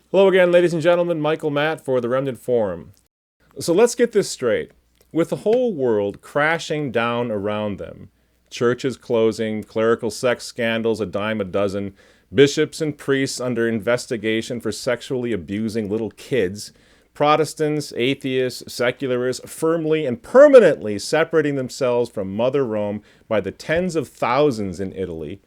Hello again, ladies and gentlemen. Michael Matt for the Remnant Forum. So let's get this straight. With the whole world crashing down around them, churches closing, clerical sex scandals a dime a dozen, bishops and priests under investigation for sexually abusing little kids, Protestants, atheists, secularists firmly and permanently separating themselves from Mother Rome by the tens of thousands in Italy,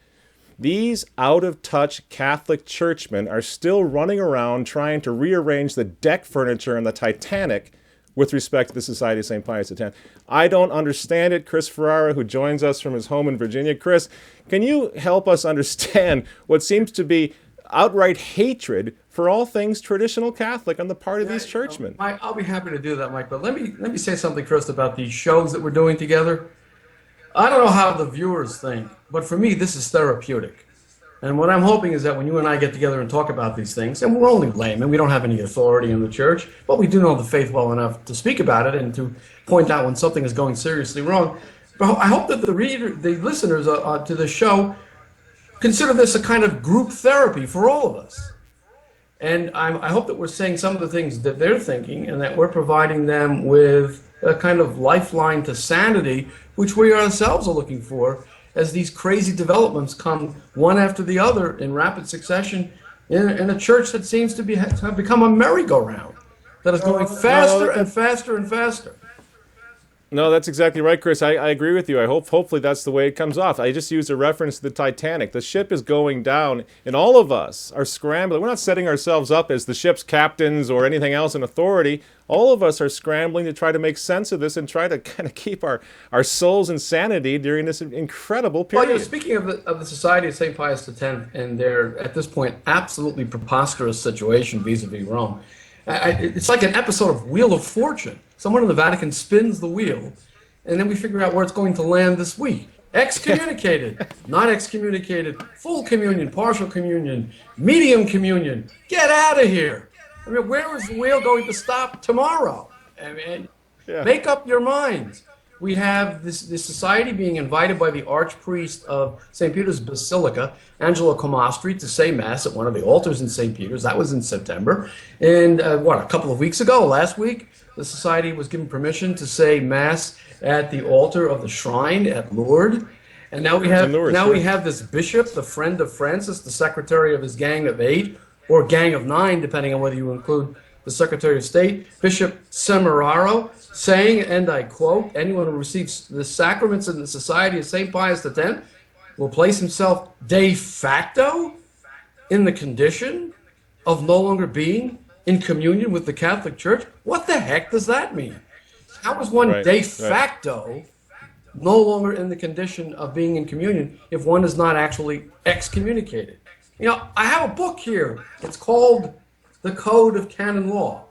these out-of-touch Catholic churchmen are still running around trying to rearrange the deck furniture in the Titanic with respect to the Society of St. Pius X. I don't understand it. Chris Ferrara, who joins us from his home in Virginia. Chris, can you help us understand what seems to be outright hatred for all things traditional Catholic on the part of these churchmen? Mike, I'll be happy to do that, Mike. But let me say something first about these shows that we're doing together. I don't know how the viewers think, but for me, this is therapeutic. And what I'm hoping is that when you and I get together and talk about these things, and we're only laymen, we don't have any authority in the church, but we do know the faith well enough to speak about it and to point out when something is going seriously wrong. But I hope that the listeners to the show consider this a kind of group therapy for all of us. And I hope that we're saying some of the things that they're thinking and that we're providing them with a kind of lifeline to sanity, which we ourselves are looking for as these crazy developments come one after the other in rapid succession in a church that seems to have become a merry-go-round that is going faster and faster and faster. No, that's exactly right, Chris. I agree with you. Hopefully that's the way it comes off. I just used a reference to the Titanic. The ship is going down, and all of us are scrambling. We're not setting ourselves up as the ship's captains or anything else in authority. All of us are scrambling to try to make sense of this and try to kind of keep our souls in sanity during this incredible period. Well, speaking of the Society of St. Pius X and their, at this point, absolutely preposterous situation vis-a-vis Rome, it's like an episode of Wheel of Fortune. Someone in the Vatican spins the wheel, and then we figure out where it's going to land this week. Excommunicated, not excommunicated, full communion, partial communion, medium communion. Get out of here. I mean, where is the wheel going to stop tomorrow? I mean, Make up your minds. We have this society being invited by the Archpriest of St. Peter's Basilica, Angelo Comastri, to say Mass at one of the altars in St. Peter's. That was in September. And a couple of weeks ago, last week, the society was given permission to say Mass at the altar of the shrine at Lourdes. And now we have this bishop, the friend of Francis, the secretary of his Gang of Eight, or Gang of Nine, depending on whether you include the Secretary of State, Bishop Semeraro, saying, and I quote, anyone who receives the sacraments in the Society of St. Pius X will place himself de facto in the condition of no longer being in communion with the Catholic Church. What the heck does that mean? How is one de facto no longer in the condition of being in communion if one is not actually excommunicated? You know, I have a book here. It's called The Code of Canon Law.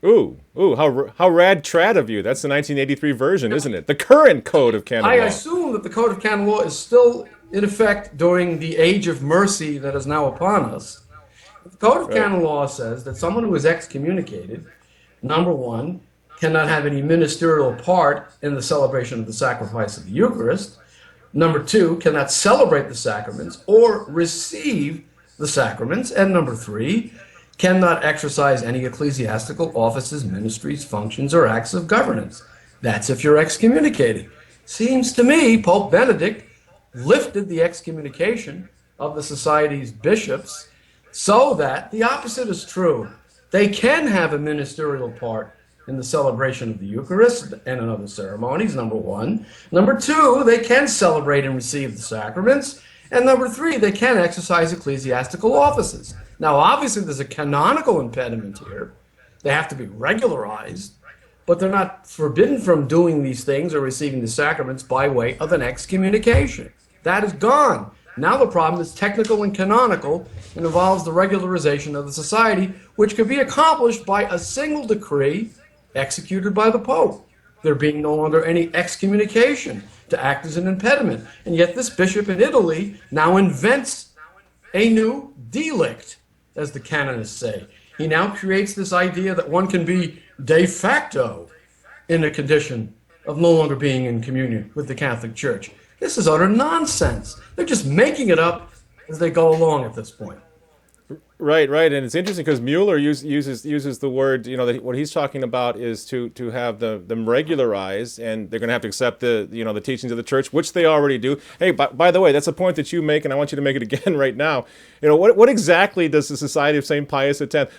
Ooh, how rad trad of you. That's the 1983 version, isn't it? The current Code of Canon Law. I assume that the Code of Canon Law is still in effect during the age of mercy that is now upon us. The Code of Canon Law says that someone who is excommunicated, number one, cannot have any ministerial part in the celebration of the sacrifice of the Eucharist. Number two, cannot celebrate the sacraments or receive the sacraments. And number three, cannot exercise any ecclesiastical offices, ministries, functions, or acts of governance. That's if you're excommunicated. Seems to me Pope Benedict lifted the excommunication of the society's bishops so that the opposite is true. They can have a ministerial part in the celebration of the Eucharist and in other ceremonies, number one. Number two, they can celebrate and receive the sacraments. And number three, they can exercise ecclesiastical offices. Now, obviously, there's a canonical impediment here. They have to be regularized, but they're not forbidden from doing these things or receiving the sacraments by way of an excommunication. That is gone. Now the problem is technical and canonical and involves the regularization of the society, which could be accomplished by a single decree executed by the Pope, there being no longer any excommunication to act as an impediment. And yet this bishop in Italy now invents a new delict, as the canonists say. He now creates this idea that one can be de facto in a condition of no longer being in communion with the Catholic Church. This is utter nonsense. They're just making it up as they go along at this point. Right, right, and it's interesting because Mueller uses the word, that what he's talking about is to have them regularized, and they're going to have to accept the teachings of the church, which they already do. Hey, by the way, that's a point that you make, and I want you to make it again right now. What exactly does the Society of Saint Pius X,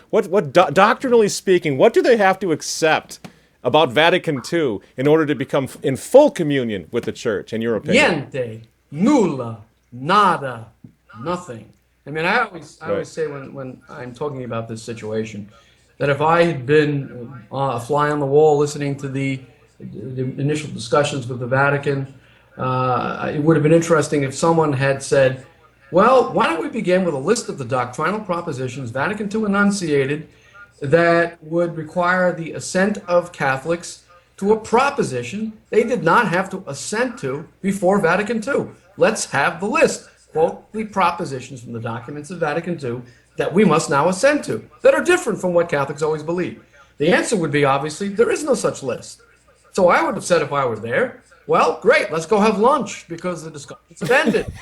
doctrinally speaking, what do they have to accept about Vatican II in order to become in full communion with the church, in your opinion? Niente, nulla, nada, nothing. I mean, I always say when I'm talking about this situation that if I had been a fly on the wall listening to the initial discussions with the Vatican, it would have been interesting if someone had said, well, why don't we begin with a list of the doctrinal propositions Vatican II enunciated that would require the assent of Catholics to a proposition they did not have to assent to before Vatican II. Let's have the list. Quote the propositions from the documents of Vatican II that we must now assent to, that are different from what Catholics always believe. The answer would be, obviously, there is no such list. So I would have said if I were there, well, great, let's go have lunch because the discussion's ended.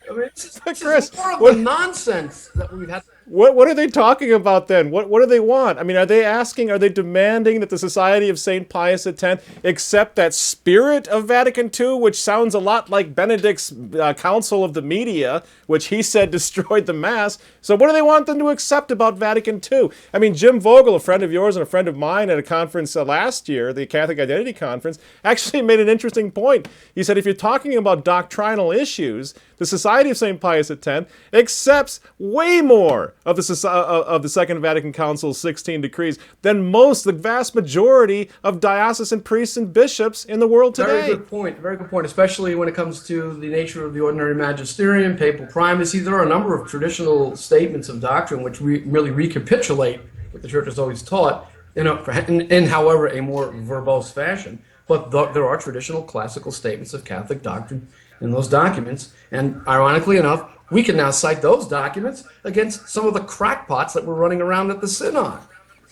I mean, this is more of the nonsense that we've had. What are they talking about then? What do they want? I mean, are they demanding that the Society of St. Pius X accept that spirit of Vatican II, which sounds a lot like Benedict's Council of the Media, which he said destroyed the Mass? So what do they want them to accept about Vatican II? I mean, Jim Vogel, a friend of yours and a friend of mine at a conference last year, the Catholic Identity Conference, actually made an interesting point. He said, if you're talking about doctrinal issues, the Society of St. Pius X accepts way more of the Second Vatican Council's 16 decrees than the vast majority of diocesan priests and bishops in the world today. Very good point, especially when it comes to the nature of the ordinary magisterium, papal primacy. There are a number of traditional statements of doctrine which really recapitulate what the Church has always taught in however, a more verbose fashion. But there are traditional classical statements of Catholic doctrine in those documents, and ironically enough, we can now cite those documents against some of the crackpots that were running around at the synod.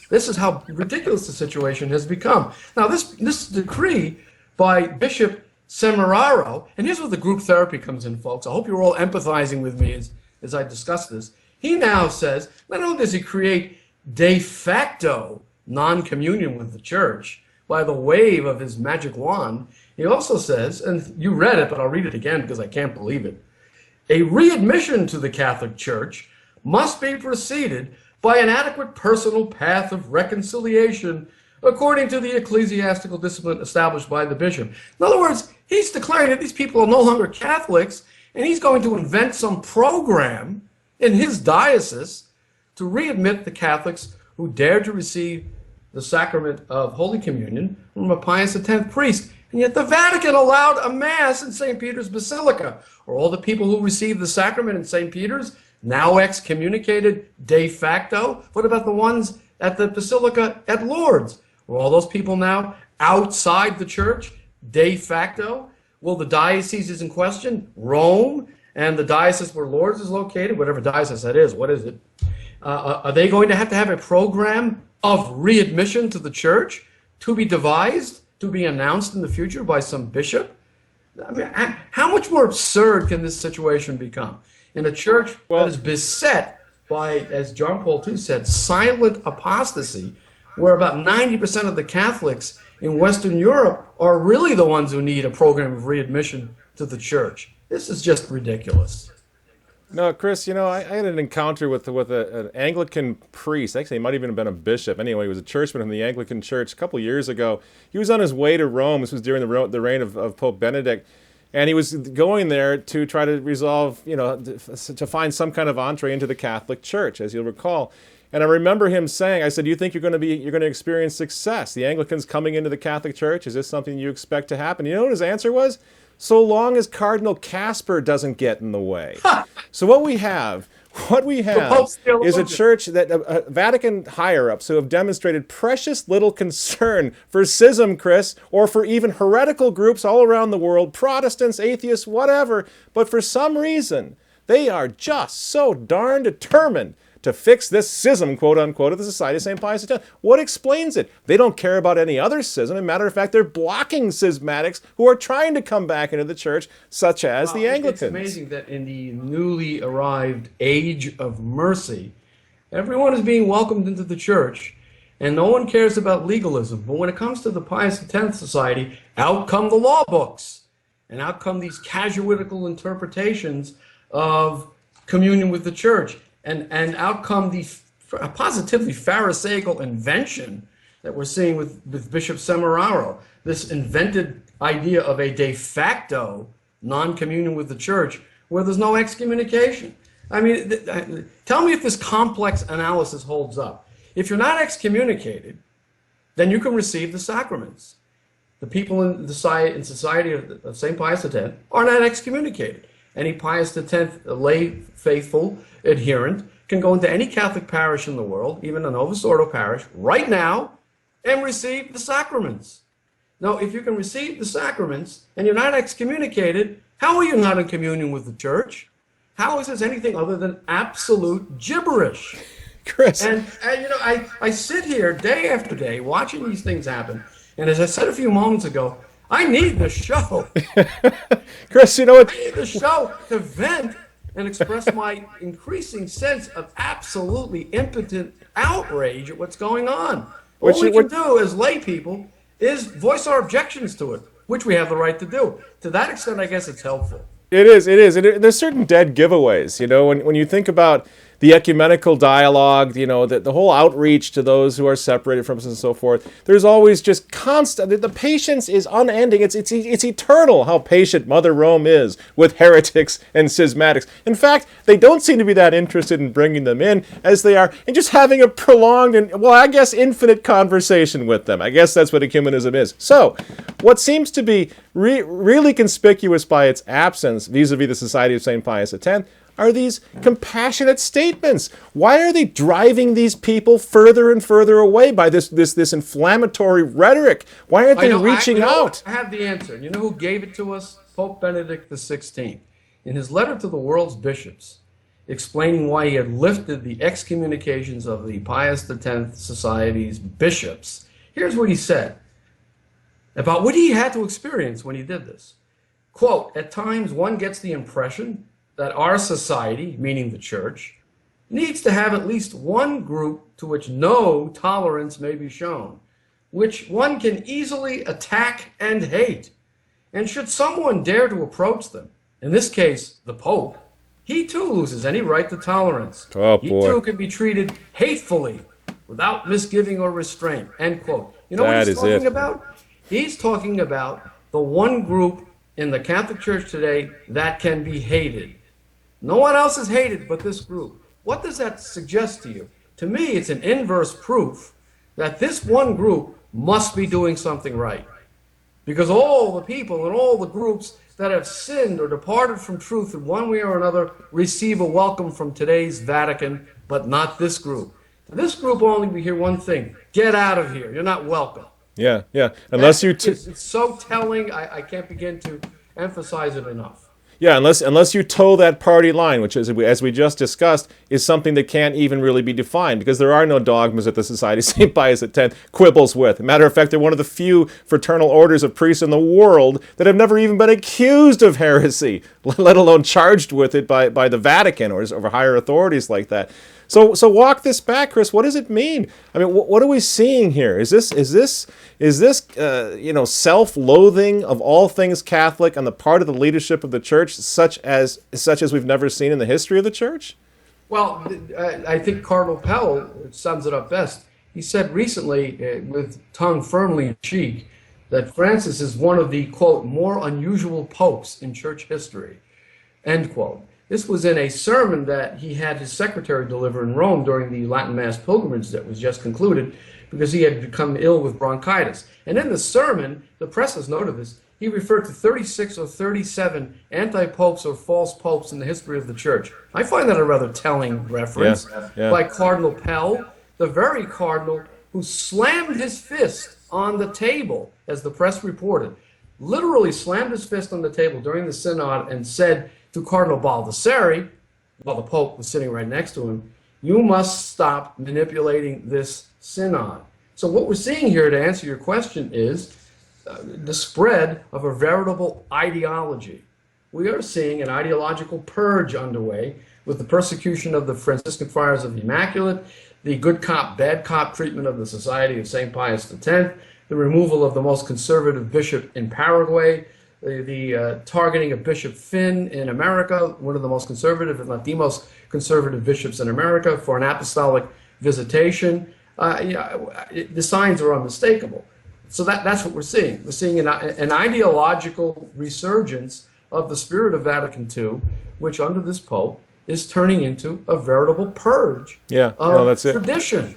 This is how ridiculous the situation has become. Now, this decree by Bishop Semeraro, and here's where the group therapy comes in, folks. I hope you're all empathizing with me as I discuss this. He now says, not only does he create de facto non-communion with the church by the wave of his magic wand, he also says, and you read it, but I'll read it again because I can't believe it, a readmission to the Catholic Church must be preceded by an adequate personal path of reconciliation according to the ecclesiastical discipline established by the bishop. In other words, he's declaring that these people are no longer Catholics, and he's going to invent some program in his diocese to readmit the Catholics who dared to receive the sacrament of Holy Communion from a Pius X priest. And yet the Vatican allowed a Mass in St. Peter's Basilica. Are all the people who received the sacrament in St. Peter's now excommunicated de facto? What about the ones at the Basilica at Lourdes? Are all those people now outside the church de facto? Will the dioceses in question, Rome, and the diocese where Lourdes is located, whatever diocese that is, what is it? Are they going to have a program of readmission to the church to be devised, to be announced in the future by some bishop? I mean, how much more absurd can this situation become? In a church that is beset by, as John Paul II said, silent apostasy, where about 90% of the Catholics in Western Europe are really the ones who need a program of readmission to the church. This is just ridiculous. No, Chris, I had an encounter with an Anglican priest. Actually, he might even have been a bishop. Anyway, he was a churchman in the Anglican Church a couple years ago. He was on his way to Rome. This was during the reign of Pope Benedict. And he was going there to try to resolve, to find some kind of entree into the Catholic Church, as you'll recall. And I remember him saying, I said, do you think you're going to experience success? The Anglicans coming into the Catholic Church, is this something you expect to happen? You know what his answer was? So long as Cardinal Casper doesn't get in the way. So what we have is a church that Vatican higher-ups who have demonstrated precious little concern for schism, Chris, or for even heretical groups all around the world, Protestants, atheists, whatever. But for some reason, they are just so darn determined to fix this schism, quote unquote, of the Society of St. Pius X. What explains it? They don't care about any other schism. As a matter of fact, they're blocking schismatics who are trying to come back into the church, such as the Anglicans. It's amazing that in the newly arrived age of mercy, everyone is being welcomed into the church, and no one cares about legalism. But when it comes to the Pius X Society, out come the law books, and out come these casuistical interpretations of communion with the church, and out come the positively pharisaical invention that we're seeing with Bishop Semeraro, this invented idea of a de facto non-communion with the church where there's no excommunication. I mean, tell me if this complex analysis holds up. If you're not excommunicated, then you can receive the sacraments. The people in the society of St. Pius X are not excommunicated. Any Pius X lay faithful adherent can go into any Catholic parish in the world, even a Novus Ordo parish, right now, and receive the sacraments. Now, if you can receive the sacraments and you're not excommunicated, how are you not in communion with the church? How is this anything other than absolute gibberish? Chris. And you know, I sit here day after day watching these things happen. And as I said a few moments ago, I need the show. Chris, you know what? I need the show to vent and express my increasing sense of absolutely impotent outrage at what's going on. All we can do as lay people is voice our objections to it, which we have the right to do. To that extent, I guess it's helpful. It is. There's certain dead giveaways, you know, when you think about the ecumenical dialogue, you know, the whole outreach to those who are separated from us and so forth. There's always just constant, the patience is unending. It's eternal how patient Mother Rome is with heretics and schismatics. In fact, they don't seem to be that interested in bringing them in as they are in just having a prolonged and, well, I guess infinite conversation with them. I guess that's what ecumenism is. So, what seems to be really conspicuous by its absence vis-a-vis the Society of St. Pius X are these compassionate statements. Why are they driving these people further and further away by this inflammatory rhetoric? Why aren't they reaching out? I have the answer. You know who gave it to us? Pope Benedict XVI. In his letter to the world's bishops, explaining why he had lifted the excommunications of the Pius X Society's bishops, here's what he said about what he had to experience when he did this. Quote, "At times one gets the impression that our society, meaning the church, needs to have at least one group to which no tolerance may be shown, which one can easily attack and hate. And should someone dare to approach them, in this case, the Pope, he too loses any right to tolerance. Oh, boy. He too can be treated hatefully, without misgiving or restraint," end quote. You know what he's talking about? He's talking about the one group in the Catholic Church today that can be hated. No one else is hated but this group. What does that suggest to you? To me, it's an inverse proof that this one group must be doing something right. Because all the people and all the groups that have sinned or departed from truth in one way or another receive a welcome from today's Vatican, but not this group. This group only we hear one thing: get out of here. You're not welcome. Yeah. Unless it's so telling, I can't begin to emphasize it enough. Yeah, unless you toe that party line, which, as we just discussed, is something that can't even really be defined, because there are no dogmas that the Society of St. Pius X quibbles with. Matter of fact, they're one of the few fraternal orders of priests in the world that have never even been accused of heresy, let alone charged with it by the Vatican or higher authorities like that. So walk this back, Chris. What does it mean? I mean, what are we seeing here? Is this self-loathing of all things Catholic on the part of the leadership of the Church, such as we've never seen in the history of the Church? Well, I think Cardinal Pell sums it up best. He said recently, with tongue firmly in cheek, that Francis is one of the, quote, more unusual popes in church history, end quote. This was in a sermon that he had his secretary deliver in Rome during the Latin Mass pilgrimage that was just concluded, because he had become ill with bronchitis. And in the sermon, the press has noted this, he referred to 36 or 37 anti-popes or false popes in the history of the Church. I find that a rather telling reference by Cardinal Pell, the very cardinal who slammed his fist on the table, as the press reported, literally slammed his fist on the table during the synod and said to Cardinal Baldessari, while the Pope was sitting right next to him, You must stop manipulating this synod. So what we're seeing here, to answer your question, is the spread of a veritable ideology. We are seeing an ideological purge underway with the persecution of the Franciscan Friars of the Immaculate, the good cop, bad cop treatment of the Society of St. Pius X, the removal of the most conservative bishop in Paraguay, the targeting of Bishop Finn in America, one of the most conservative, if not the most conservative bishops in America, for an apostolic visitation. The signs are unmistakable. So that's what we're seeing. We're seeing an ideological resurgence of the spirit of Vatican II, which under this Pope is turning into a veritable purge of that's it. tradition.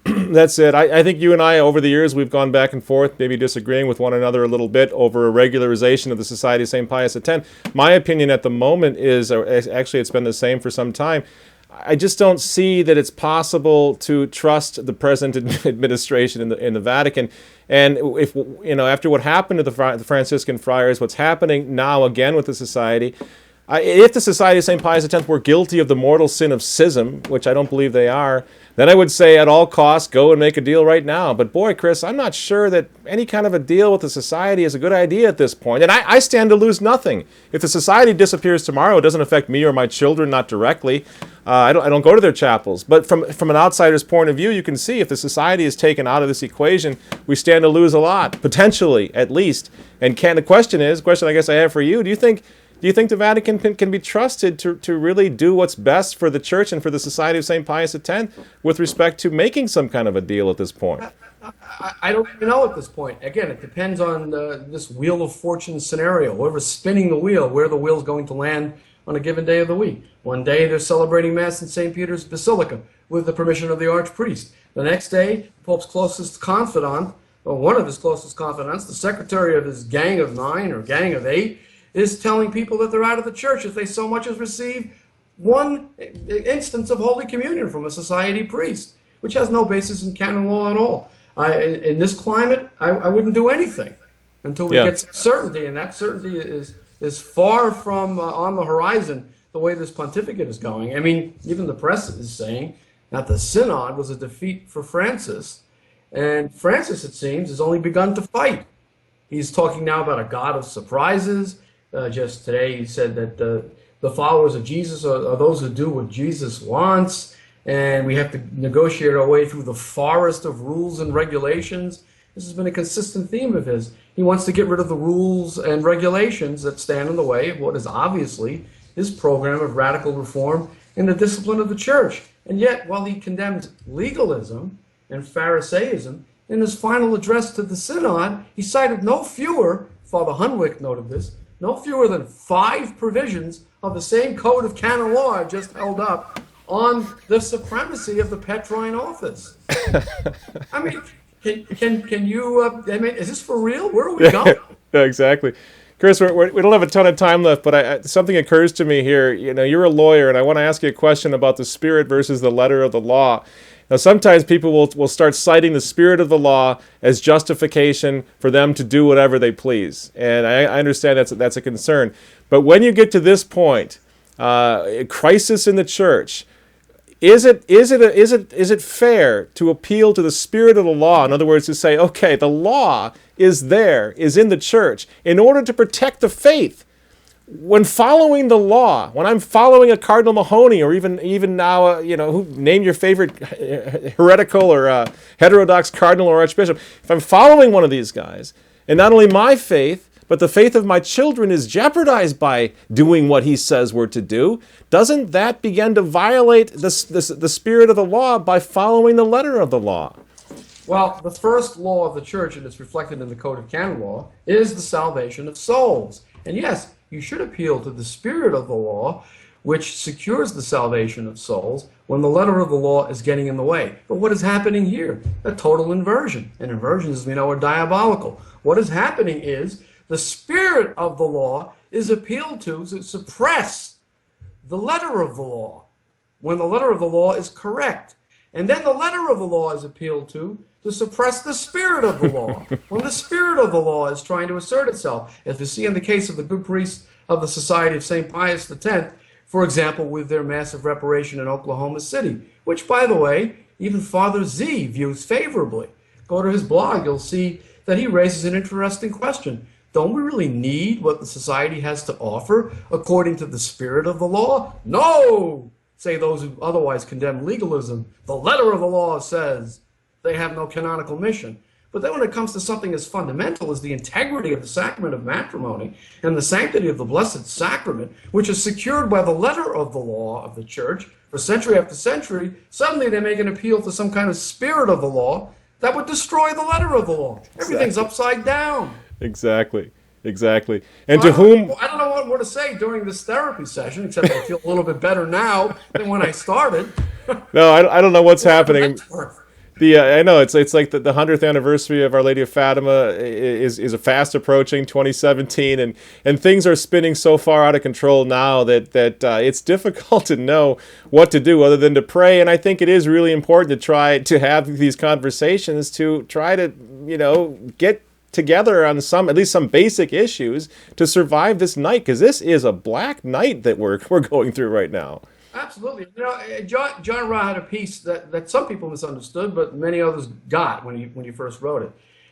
That's it. I think you and I, over the years, we've gone back and forth, maybe disagreeing with one another a little bit over a regularization of the Society of St. Pius X. My opinion at the moment is, or actually it's been the same for some time, I just don't see that it's possible to trust the present administration in the Vatican. And if after what happened to the Franciscan friars, what's happening now again with the society, if the Society of St. Pius X were guilty of the mortal sin of schism, which I don't believe they are, then I would say at all costs, go and make a deal right now. But boy, Chris, I'm not sure that any kind of a deal with the society is a good idea at this point. And I stand to lose nothing. If the society disappears tomorrow, it doesn't affect me or my children, not directly. I don't go to their chapels. But from an outsider's point of view, you can see if the society is taken out of this equation, we stand to lose a lot, potentially, at least. And the question I guess I have for you, do you think the Vatican can be trusted to really do what's best for the Church and for the Society of St. Pius X with respect to making some kind of a deal at this point? I don't even know at this point. Again, it depends on this Wheel of Fortune scenario. Whoever's spinning the wheel, where the wheel's going to land on a given day of the week. One day they're celebrating Mass in St. Peter's Basilica with the permission of the Archpriest. The next day, the Pope's closest confidant, or one of his closest confidants, the secretary of his gang of 9 or gang of 8, is telling people that they're out of the church if they so much as receive one instance of Holy Communion from a society priest, which has no basis in canon law at all. In this climate, I wouldn't do anything until we get some certainty, and that certainty is far from on the horizon the way this pontificate is going. I mean, even the press is saying that the synod was a defeat for Francis, and Francis, it seems, has only begun to fight. He's talking now about a God of surprises. Just today he said that the followers of Jesus are those who do what Jesus wants, and we have to negotiate our way through the forest of rules and regulations. This has been a consistent theme of his. He wants to get rid of the rules and regulations that stand in the way of what is obviously his program of radical reform in the discipline of the Church. And yet, while he condemned legalism and Pharisaism, in his final address to the Synod, he cited no fewer, Father Hunwick noted this, no fewer than 5 provisions of the same code of canon law I just held up on the supremacy of the Petrine office. I mean, can you, I mean, is this for real? Where are we going? Yeah, exactly. Chris, we don't have a ton of time left, but something occurs to me here. You're a lawyer, and I want to ask you a question about the spirit versus the letter of the law. Now, sometimes people will start citing the spirit of the law as justification for them to do whatever they please, and I understand that's a concern. But when you get to this point, crisis in the Church, is it fair to appeal to the spirit of the law? In other words, to say, okay, the law is in the Church in order to protect the faith. When following the law, when I'm following a Cardinal Mahoney, or even now, name your favorite heretical or heterodox cardinal or archbishop, if I'm following one of these guys, and not only my faith, but the faith of my children is jeopardized by doing what he says we're to do, doesn't that begin to violate the spirit of the law by following the letter of the law? Well, the first law of the Church, and it's reflected in the Code of Canon Law, is the salvation of souls. And yes, you should appeal to the spirit of the law, which secures the salvation of souls, when the letter of the law is getting in the way. But what is happening here? A total inversion. And inversions, as we know, are diabolical. What is happening is the spirit of the law is appealed to suppress the letter of the law, when the letter of the law is correct. And then the letter of the law is appealed to suppress the spirit of the law, when the spirit of the law is trying to assert itself. As we see in the case of the good priest of the Society of St. Pius X, For example, with their massive reparation in Oklahoma City, which, by the way, even Father Z views favorably. Go to his blog, you'll see that he raises an interesting question. Don't we really need what the society has to offer according to the spirit of the law? No, say those who otherwise condemn legalism. The letter of the law says they have no canonical mission. But then when it comes to something as fundamental as the integrity of the sacrament of matrimony and the sanctity of the Blessed Sacrament, which is secured by the letter of the law of the Church for century after century, suddenly they make an appeal to some kind of spirit of the law that would destroy the letter of the law. Everything's upside down. Exactly. And So to whom... I don't know what more to say during this therapy session, except I feel a little bit better now than when I started. No, I don't know what's happening. I know it's like the 100th anniversary of Our Lady of Fatima is fast approaching 2017, and things are spinning so far out of control now that it's difficult to know what to do other than to pray. And I think it is really important to try to have these conversations to try to get together on at least some basic issues to survive this night, because this is a black night that we're going through right now. Absolutely. John Ra had a piece that some people misunderstood, but many others got when he first wrote it,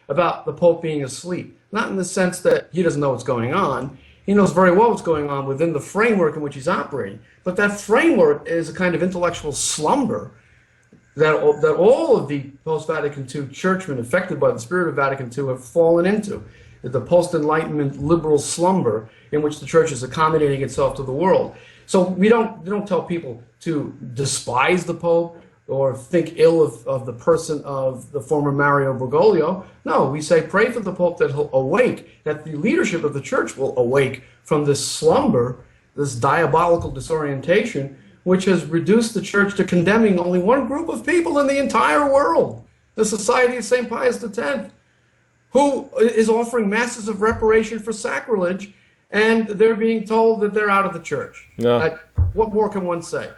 about the Pope being asleep. Not in the sense that he doesn't know what's going on. He knows very well what's going on within the framework in which he's operating. But that framework is a kind of intellectual slumber that all of the post-Vatican II churchmen affected by the spirit of Vatican II have fallen into. The post-Enlightenment liberal slumber in which the Church is accommodating itself to the world. So we don't tell people to despise the Pope or think ill of the person of the former Mario Bergoglio. No, we say pray for the Pope that he'll awake, that the leadership of the Church will awake from this slumber, this diabolical disorientation, which has reduced the Church to condemning only one group of people in the entire world, the Society of St. Pius X, who is offering masses of reparation for sacrilege, and they're being told that they're out of the Church. No. What more can one say?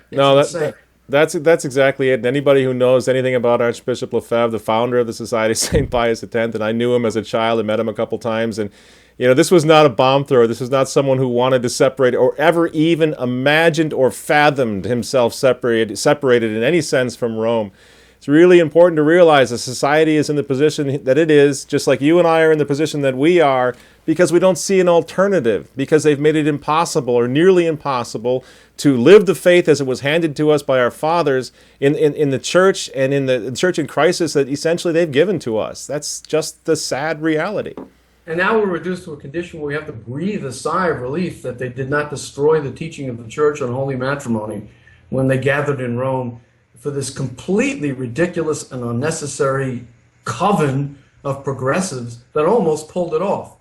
That's exactly it. And anybody who knows anything about Archbishop Lefebvre, the founder of the Society of St. Pius X, and I knew him as a child and met him a couple times, and this was not a bomb thrower. This was not someone who wanted to separate or ever even imagined or fathomed himself separated in any sense from Rome. It's really important to realize the society is in the position that it is, just like you and I are in the position that we are, because we don't see an alternative, because they've made it impossible or nearly impossible to live the faith as it was handed to us by our fathers in the church and in the church in crisis that essentially they've given to us. That's just the sad reality. And now we're reduced to a condition where we have to breathe a sigh of relief that they did not destroy the teaching of the Church on holy matrimony when they gathered in Rome for this completely ridiculous and unnecessary coven of progressives that almost pulled it off.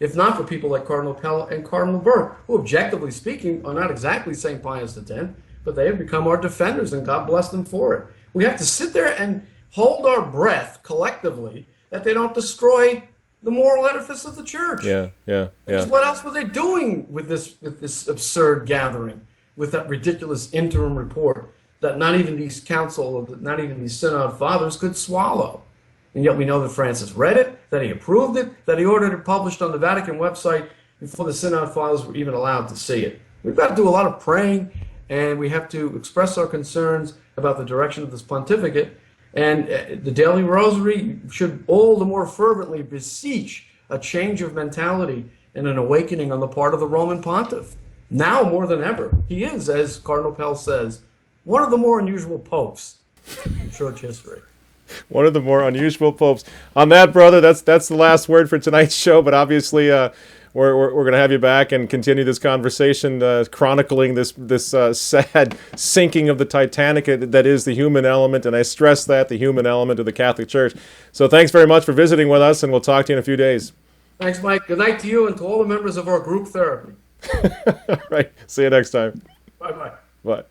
If not for people like Cardinal Pell and Cardinal Burke, who objectively speaking are not exactly St. Pius X, but they have become our defenders, and God bless them for it. We have to sit there and hold our breath collectively that they don't destroy the moral edifice of the Church. Yeah. Because what else were they doing with this absurd gathering, with that ridiculous interim report that not even these not even these synod fathers could swallow? And yet we know that Francis read it, that he approved it, that he ordered it published on the Vatican website before the synod fathers were even allowed to see it. We've got to do a lot of praying, and we have to express our concerns about the direction of this pontificate. And the Daily Rosary should all the more fervently beseech a change of mentality and an awakening on the part of the Roman pontiff. Now more than ever, he is, as Cardinal Pell says, one of the more unusual popes in church history. One of the more unusual popes. On that, brother, that's the last word for tonight's show. But obviously, we're going to have you back and continue this conversation, chronicling this sad sinking of the Titanic that is the human element, and I stress that, the human element of the Catholic Church. So thanks very much for visiting with us, and we'll talk to you in a few days. Thanks, Mike. Good night to you and to all the members of our group therapy. Right. See you next time. Bye-bye. Bye.